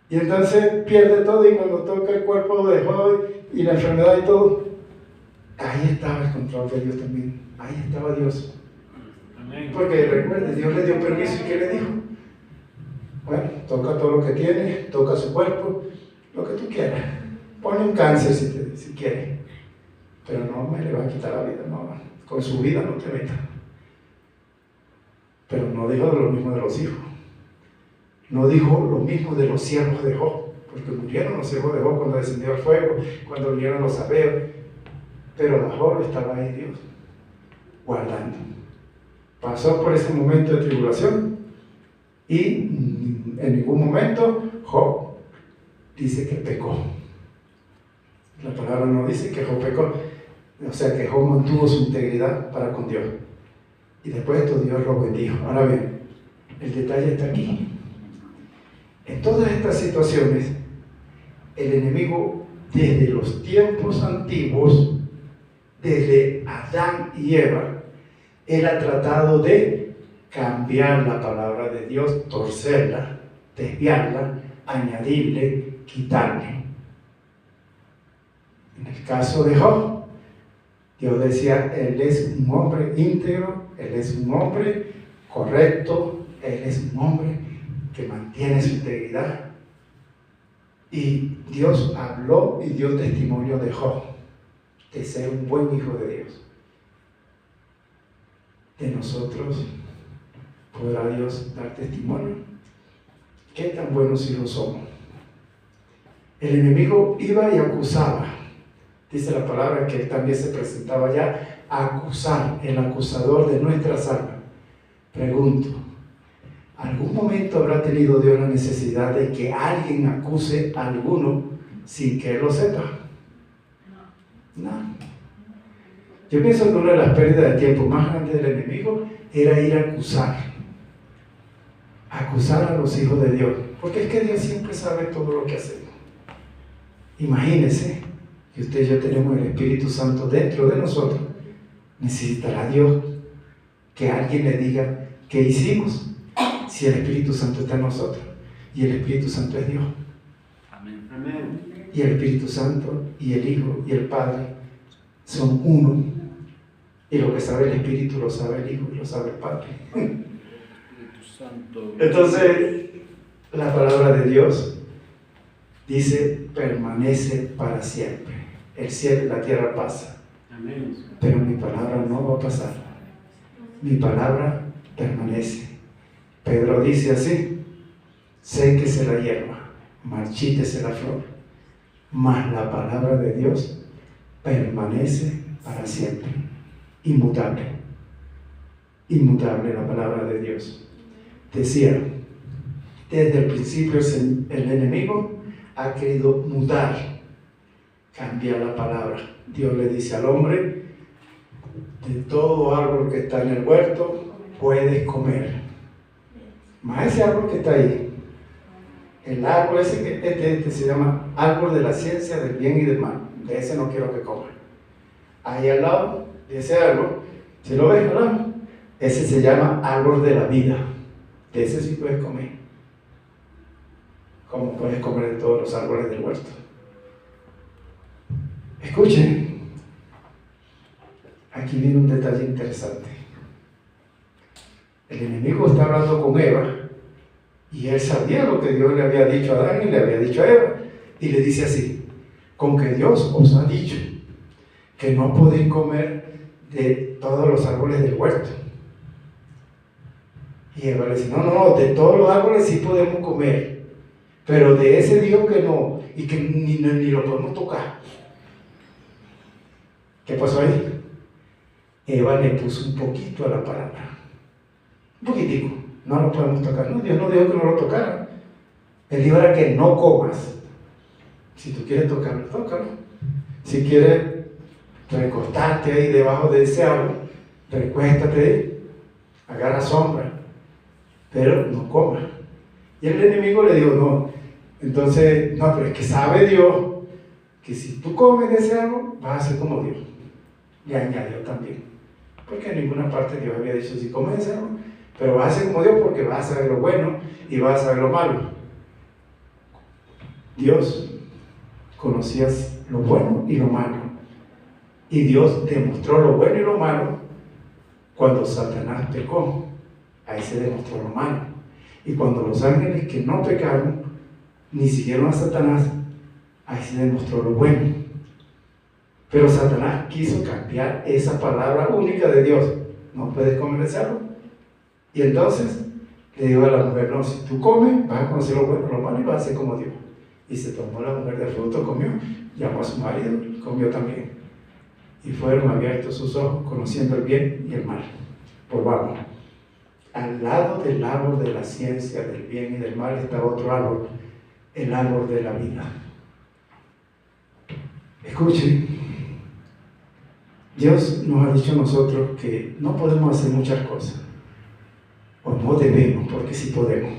y entonces pierde todo, y cuando toca el cuerpo de Job y la enfermedad y todo, ahí estaba el control de Dios también, ahí estaba Dios. Amén. Porque recuerde, Dios le dio permiso, ¿y qué le dijo? Bueno, toca todo lo que tiene, toca su cuerpo, lo que tú quieras. Ponle un cáncer si quieres, pero no me le va a quitar la vida, no, con su vida no te metas. Pero no dijo lo mismo de los hijos, no dijo lo mismo de los siervos de Job, porque murieron los siervos de Job cuando descendió el fuego, cuando vinieron los sabeos, pero la Job estaba ahí Dios, guardando. Pasó por ese momento de tribulación y en ningún momento Job dice que pecó. La palabra no dice que Job pecó, o sea que Job mantuvo su integridad para con Dios. Y después de esto Dios lo bendijo. Ahora bien, el detalle está aquí. En todas estas situaciones, el enemigo desde los tiempos antiguos, desde Adán y Eva, él ha tratado de cambiar la palabra de Dios, torcerla, desviarla, añadirle, quitarle. En el caso de Job, Dios decía, él es un hombre íntegro, él es un hombre correcto, él es un hombre que mantiene su integridad. Y Dios habló y dio testimonio de Job, de ser un buen hijo de Dios. De nosotros, ¿podrá Dios dar testimonio? ¿Qué tan buenos hijos somos? El enemigo iba y acusaba. Dice la palabra que él también se presentaba ya a acusar, el acusador de nuestras almas. Pregunto, ¿algún momento habrá tenido Dios la necesidad de que alguien acuse a alguno sin que él lo sepa? No. Yo pienso que una de las pérdidas de tiempo más grandes del enemigo era ir a acusar a los hijos de Dios, porque es que Dios siempre sabe todo lo que hacemos. Imagínense que usted y yo tenemos el Espíritu Santo dentro de nosotros. ¿Necesitará Dios que alguien le diga qué hicimos si el Espíritu Santo está en nosotros? Y el Espíritu Santo es Dios.
Amén. Amén.
Y el Espíritu Santo y el Hijo y el Padre son uno. Y lo que sabe el Espíritu lo sabe el Hijo y lo sabe el Padre. Entonces, la palabra de Dios dice, permanece para siempre. El cielo y la tierra pasan.
Amén.
Pero mi palabra no va a pasar. Mi palabra permanece. Pedro dice así, séquese la hierba, marchítese la flor, mas la palabra de Dios permanece para siempre. Inmutable. Inmutable la palabra de Dios. Decía, desde el principio el enemigo ha querido mudar, cambiar la palabra. Dios le dice al hombre, de todo árbol que está en el huerto puedes comer, más ese árbol que está ahí, el árbol ese que este se llama árbol de la ciencia del bien y del mal, de ese no quiero que coman. Ahí al lado de ese árbol, si lo ves, ¿verdad? Ese se llama árbol de la vida, de ese sí puedes comer. como puedes comer de todos los árboles del huerto. Escuchen, aquí viene un detalle interesante. El enemigo está hablando con Eva y él sabía lo que Dios le había dicho a Adán y le había dicho a Eva, y le dice así: con que Dios os ha dicho que no podéis comer de todos los árboles del huerto. Y Eva le dice: no, de todos los árboles sí podemos comer, pero de ese dijo que no, y que ni lo podemos tocar. ¿Qué pasó ahí? Eva le puso un poquito a la palabra, un poquitico. No lo podemos tocar. No, Dios no dijo que no lo tocara. Él dijo era que no comas. Si tú quieres tocarlo, tócalo. Si quieres recostarte ahí debajo de ese árbol, recuéstate, agarra sombra, pero no comas. Y el enemigo le dijo: no. Entonces, no, pero es que sabe Dios que si tú comes de ese árbol, vas a ser como Dios. Y añadió también, porque en ninguna parte Dios había dicho: si comes de ese árbol, pero vas a ser como Dios, porque vas a saber lo bueno y vas a saber lo malo. Dios conocía lo bueno y lo malo, y Dios demostró lo bueno y lo malo cuando Satanás pecó. Ahí se demostró lo malo. Y cuando los ángeles que no pecaron ni siguieron a Satanás, ahí se demostró lo bueno. Pero Satanás quiso cambiar esa palabra única de Dios: no puedes comer ese árbol. Y entonces le dijo a la mujer: no, si tú comes, vas a conocer lo bueno y lo malo y vas a ser como Dios. Y se tomó la mujer del fruto, comió, llamó a su marido, comió también. Y fueron abiertos sus ojos, conociendo el bien y el mal. Pues vamos, al lado del árbol de la ciencia del bien y del mal está otro árbol, el árbol de la vida. Escuchen, Dios nos ha dicho a nosotros que no podemos hacer muchas cosas, o no debemos, porque sí podemos.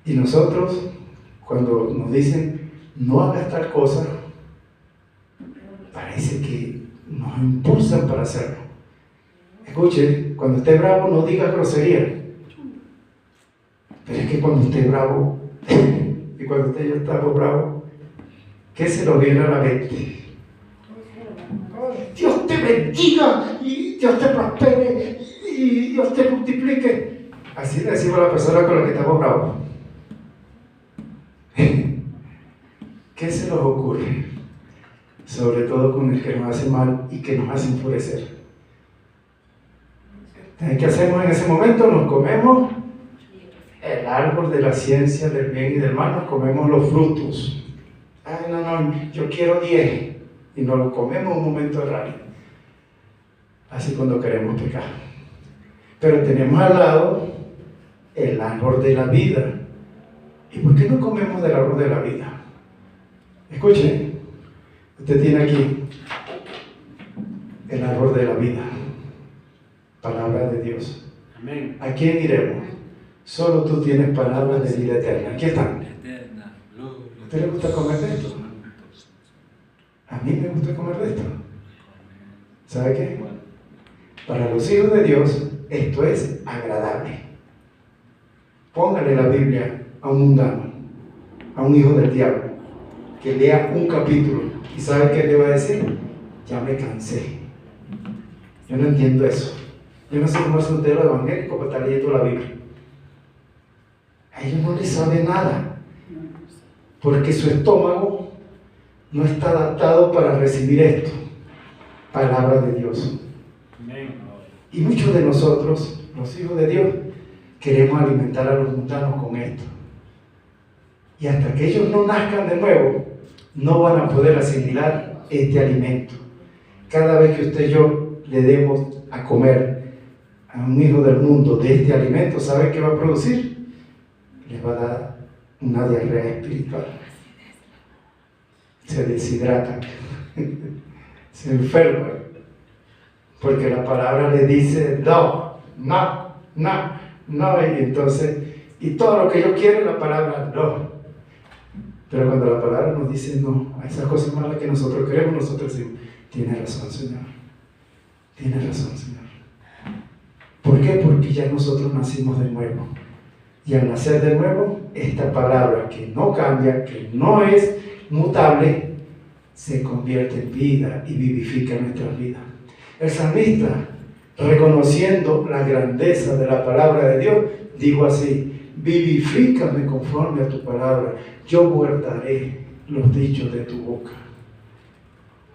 Y nosotros, cuando nos dicen no hagas tal cosa, parece que nos impulsan para hacerlo. Escuchen, cuando esté bravo no digas grosería, pero es que cuando esté bravo y cuando usted ya está bravo, ¿qué se nos viene a la mente? Dios te bendiga y Dios te prospere y Dios te multiplique. Así le decimos a la persona con la que estamos bravos. ¿Qué se nos ocurre? Sobre todo con el que nos hace mal y que nos hace enfurecer. ¿Qué hacemos en ese momento? Nos comemos el árbol de la ciencia del bien y del mal, nos comemos los frutos. Ay, no, yo quiero 10. Y nos lo comemos en un momento de rabia. Así cuando queremos pecar. Pero tenemos al lado el árbol de la vida. ¿Y por qué no comemos del árbol de la vida? Escuchen, usted tiene aquí el árbol de la vida, palabra de Dios.
Amén.
¿A quién iremos? Solo tú tienes palabras de vida eterna. Aquí están. ¿A usted le gusta comer de esto? A mí me gusta comer de esto. ¿Sabe qué? Para los hijos de Dios esto es agradable. Póngale la Biblia a un mundano, a un hijo del diablo, que lea un capítulo y ¿sabe qué le va a decir? Ya me cansé. Yo no entiendo eso. Yo no sé cómo es un telo evangélico para estar leyendo la Biblia. A ellos no les sabe nada, porque su estómago no está adaptado para recibir esto, palabra de Dios. Y muchos de nosotros, los hijos de Dios, queremos alimentar a los mundanos con esto. Y hasta que ellos no nazcan de nuevo, no van a poder asimilar este alimento. Cada vez que usted y yo le demos a comer a un hijo del mundo de este alimento, ¿sabe qué va a producir? Les va a dar una diarrea espiritual. Se deshidratan, se enferman, porque la palabra le dice no, y entonces, y todo lo que yo quiero, la palabra no. Pero cuando la palabra nos dice no a esas cosas malas que nosotros queremos, nosotros decimos, tiene razón, Señor, tiene razón, Señor. ¿Por qué? Porque ya nosotros nacimos de nuevo. Y al nacer de nuevo, esta palabra que no cambia, que no es mutable, se convierte en vida y vivifica nuestras vidas. El salmista, reconociendo la grandeza de la palabra de Dios, dijo así: vivifícame conforme a tu palabra, yo guardaré los dichos de tu boca.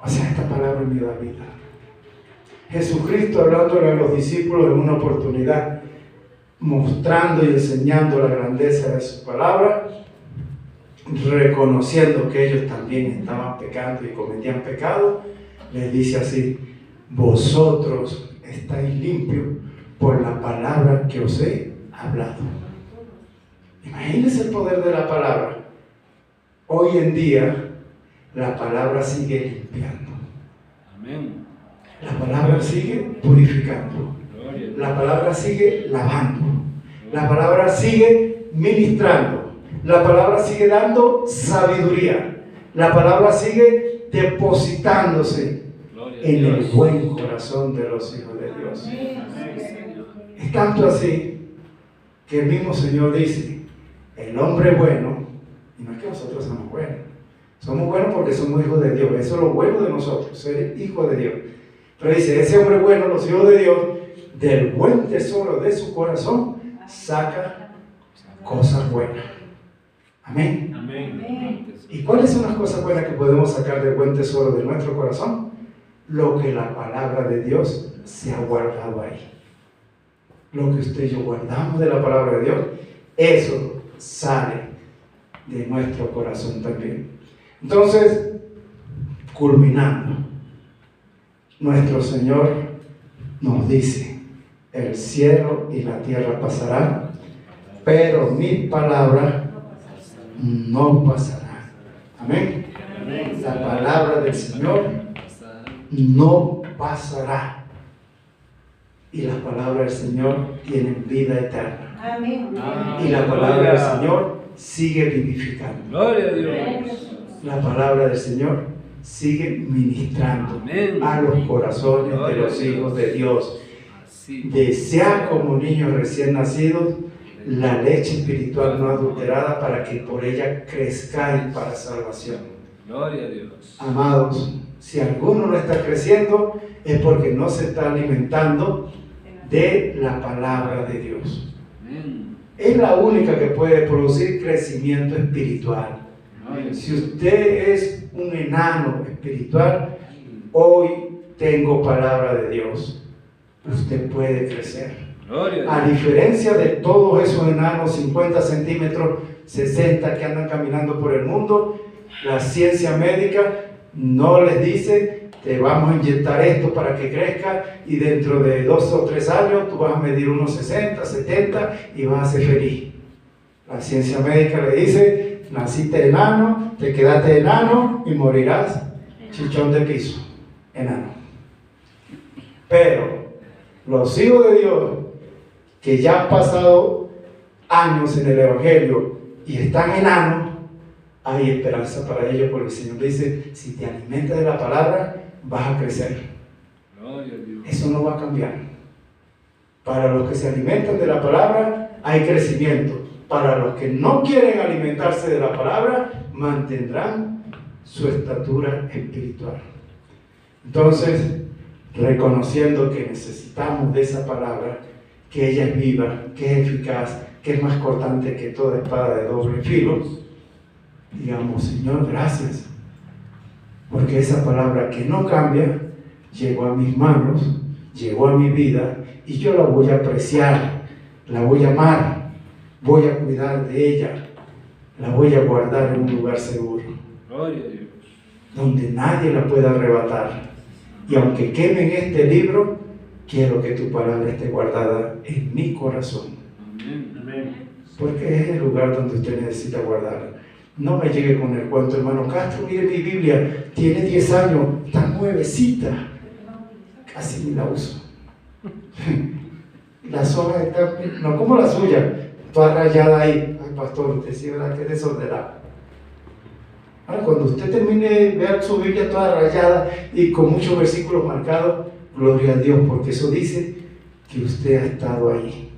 O sea, esta palabra me da vida. Jesucristo, hablándole a los discípulos en una oportunidad, mostrando y enseñando la grandeza de su palabra, reconociendo que ellos también estaban pecando y cometían pecado, les dice así: vosotros estáis limpios por la palabra que os he hablado. Imagínense el poder de la palabra. Hoy en día la palabra sigue limpiando.
Amén.
La palabra sigue purificando. La palabra sigue lavando. La palabra sigue ministrando. La palabra sigue dando sabiduría. La palabra sigue depositándose en el buen corazón de los hijos de Dios. Es tanto así que el mismo Señor dice: el hombre bueno, y no es que nosotros somos buenos porque somos hijos de Dios, eso es lo bueno de nosotros, ser hijos de Dios. Pero dice, ese hombre bueno, los hijos de Dios, del buen tesoro de su corazón, saca cosas buenas. Amén.
Amén.
¿Y cuáles son las cosas buenas que podemos sacar del buen tesoro de nuestro corazón? Lo que la palabra de Dios se ha guardado ahí. Lo que usted y yo guardamos de la palabra de Dios, eso sale de nuestro corazón también. Entonces, culminando, nuestro Señor nos dice: el cielo y la tierra pasarán, pero mi palabra no pasará. Amén. La palabra del Señor no pasará. Y la palabra del Señor tiene vida eterna.
Amén.
Y la palabra del Señor sigue vivificando.
Gloria a Dios.
La palabra del Señor sigue ministrando a los corazones de los hijos de Dios. Desea como niños recién nacidos la leche espiritual no adulterada, para que por ella crezcáis para salvación.
Gloria a Dios.
Amados, si alguno no está creciendo, es porque no se está alimentando de la palabra de Dios.
Amén.
Es la única que puede producir crecimiento espiritual. Si usted es un enano espiritual, hoy tengo palabra de Dios. Usted puede crecer. A diferencia de todos esos enanos 50 centímetros, 60 que andan caminando por el mundo, la ciencia médica no les dice: te vamos a inyectar esto para que crezca y dentro de 2 o 3 años tú vas a medir unos 60, 70 y vas a ser feliz. La ciencia médica le dice: naciste enano, te quedaste enano y morirás chichón de piso, enano. Pero los hijos de Dios que ya han pasado años en el Evangelio y están enanos, hay esperanza para ellos, porque el Señor dice: si te alimentas de la palabra, vas a crecer. Eso no va a cambiar. Para los que se alimentan de la palabra, hay crecimiento. Para los que no quieren alimentarse de la palabra, mantendrán su estatura espiritual. Entonces, reconociendo que necesitamos de esa palabra, que ella es viva, que es eficaz, que es más cortante que toda espada de doble filo, digamos: Señor, gracias, porque esa palabra que no cambia llegó a mis manos, llegó a mi vida, y yo la voy a apreciar, la voy a amar, voy a cuidar de ella, la voy a guardar en un lugar seguro, donde nadie la pueda arrebatar. Y aunque quemen este libro, quiero que tu palabra esté guardada en mi corazón.
Amén.
Porque es el lugar donde usted necesita guardarla. No me llegue con el cuento: hermano Castro, mire mi Biblia, tiene 10 años, está nuevecita, casi ni la uso. Las hojas están, no como la suya, toda rayada ahí. Ay, pastor, usted sí, ¿verdad que es desordenado? Ahora, cuando usted termine, vea su Biblia toda rayada y con muchos versículos marcados, gloria a Dios, porque eso dice que usted ha estado ahí.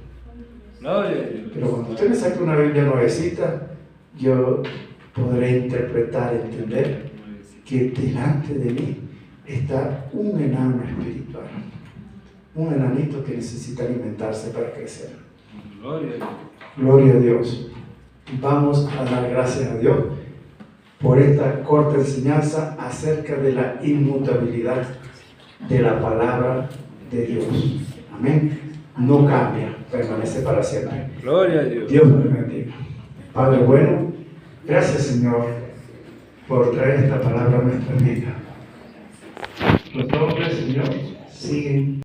Gloria a Dios.
Pero cuando usted me saque una Biblia nuevecita, yo podré interpretar, entender que delante de mí está un enano espiritual, un enanito que necesita alimentarse para crecer.
Gloria a Dios.
Gloria a Dios. Vamos a dar gracias a Dios por esta corta enseñanza acerca de la inmutabilidad de la palabra de Dios. Amén. No cambia, permanece para siempre.
Gloria a Dios.
Dios nos bendiga. Padre bueno, gracias Señor por traer esta palabra a nuestra vida. Los hombres, Señor, siguen